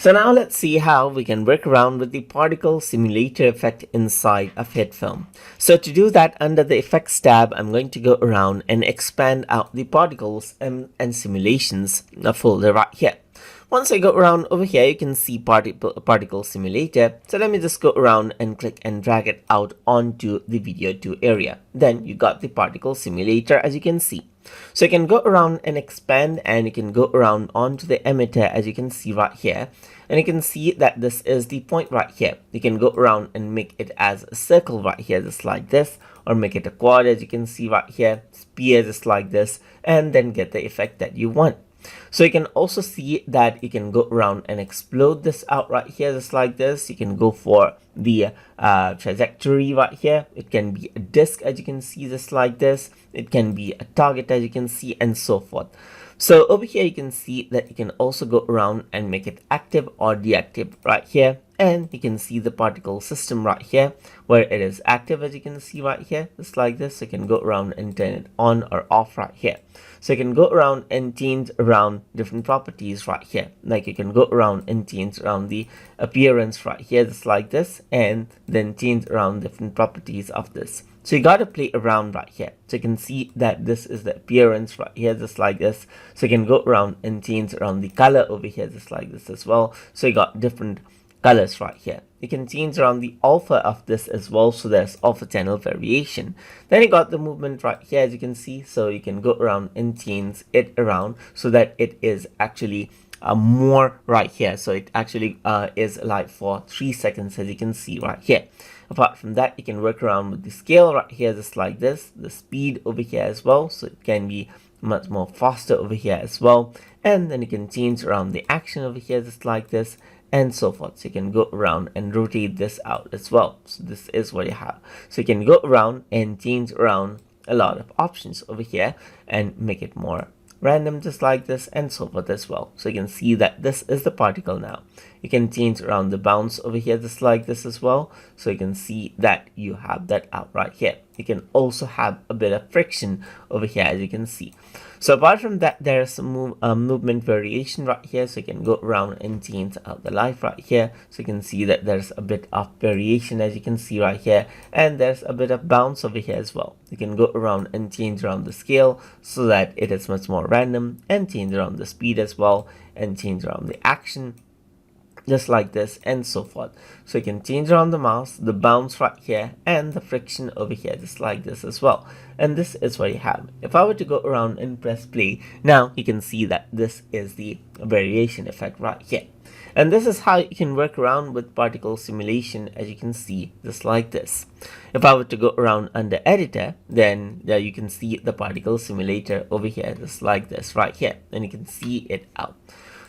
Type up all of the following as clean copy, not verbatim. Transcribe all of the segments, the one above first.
So now let's see how we can work around with the particle simulator effect inside of HitFilm. So to do that, under the effects tab, I'm going to go around and expand out the particles and simulations folder right here. Once I go around over here, you can see particle simulator. So let me just go around and click and drag it out onto the video 2 area. Then you got the particle simulator, as you can see. So you can go around and expand, and you can go around onto the emitter, as you can see right here. And you can see that this is the point right here. You can go around and make it as a circle right here, just like this, or make it a quad, as you can see right here, sphere just like this, and then get the effect that you want. So you can also see that you can go around and explode this out right here, just like this. You can go for the trajectory right here. It can be a disk, as you can see, just like this. It can be a target, as you can see, and so forth. So over here, you can see that you can also go around and make it active or deactive right here. And you can see the particle system right here, where it is active, as you can see right here, just like this. So you can go around and turn it on or off right here. So you can go around and change around different properties right here. Like you can go around and change around the appearance right here, just like this, and then change around different properties of this. So you got to play around right here. So you can see that this is the appearance right here, just like this. So you can go around and change around the color over here, just like this as well. So you got different colors right here. You can change around the alpha of this as well, so there's alpha channel variation. Then you got the movement right here, as you can see. So you can go around and change it around so that it is actually more right here. So it actually is like for 3 seconds, as you can see right here. Apart from that, you can work around with the scale right here, just like this, the speed over here as well. So it can be much more faster over here as well. And then you can change around the action over here, just like this, and so forth. So you can go around and rotate this out as well. So this is what you have. So you can go around and change around a lot of options over here and make it more random, just like this, and so forth as well. So you can see that this is the particle now. You can change around the bounce over here, just like this as well. So you can see that you have that out right here. You can also have a bit of friction over here, as you can see. So apart from that, there's some movement variation right here. So you can go around and change out the light right here. So you can see that there's a bit of variation, as you can see right here. And there's a bit of bounce over here as well. You can go around and change around the scale so that it is much more random, and change around the speed as well, and change around the action, just like this, and so forth. So you can change around the mouse, the bounce right here, and the friction over here, just like this as well. And this is what you have. If I were to go around and press play, now you can see that this is the variation effect right here. And this is how you can work around with particle simulation, as you can see, just like this. If I were to go around under editor, then there you can see the particle simulator over here, just like this right here, and you can see it out.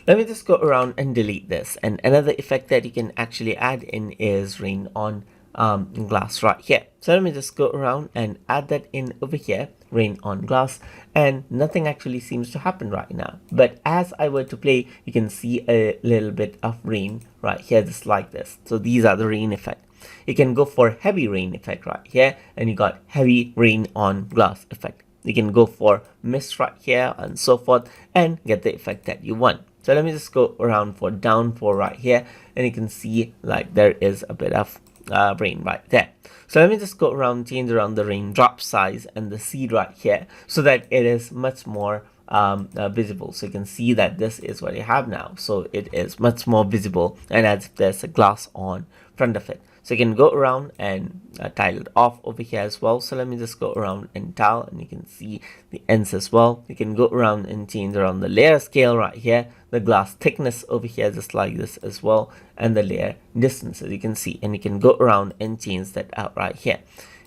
Let me just go around and delete this. And another effect that you can actually add in is rain on glass right here. So let me just go around and add that in over here, rain on glass, and nothing actually seems to happen right now. But as I were to play, you can see a little bit of rain right here, just like this. So these are the rain effect. You can go for heavy rain effect right here, and you got heavy rain on glass effect. You can go for mist right here and so forth, and get the effect that you want. So let me just go around for downpour right here, and you can see like there is a bit of rain right there. So let me just go around, change around the raindrop size and the seed right here, so that it is much more visible. So you can see that this is what you have now. So it is much more visible, and as if there's a glass on front of it. So you can go around and tile it off over here as well. So let me just go around and tile, and you can see the ends as well. You can go around and change around the layer scale right here, the glass thickness over here, just like this as well, and the layer distance, as you can see. And you can go around and change that out right here.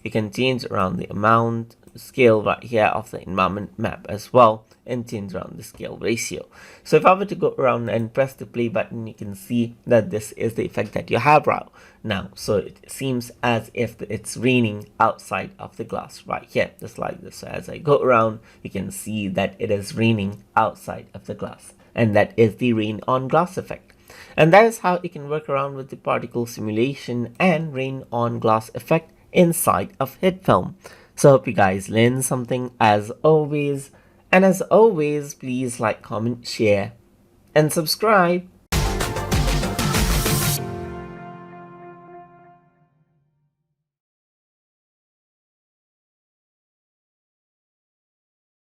You can change around the amount, scale right here of the environment map as well, and change around the scale ratio. So if I were to go around and press the play button, you can see that this is the effect that you have right now. So it seems as if it's raining outside of the glass right here, just like this. So as I go around, you can see that it is raining outside of the glass, and that is the rain on glass effect. And that is how you can work around with the particle simulation and rain on glass effect inside of HitFilm. So I hope you guys learned something as always. And as always, please like, comment, share, and subscribe.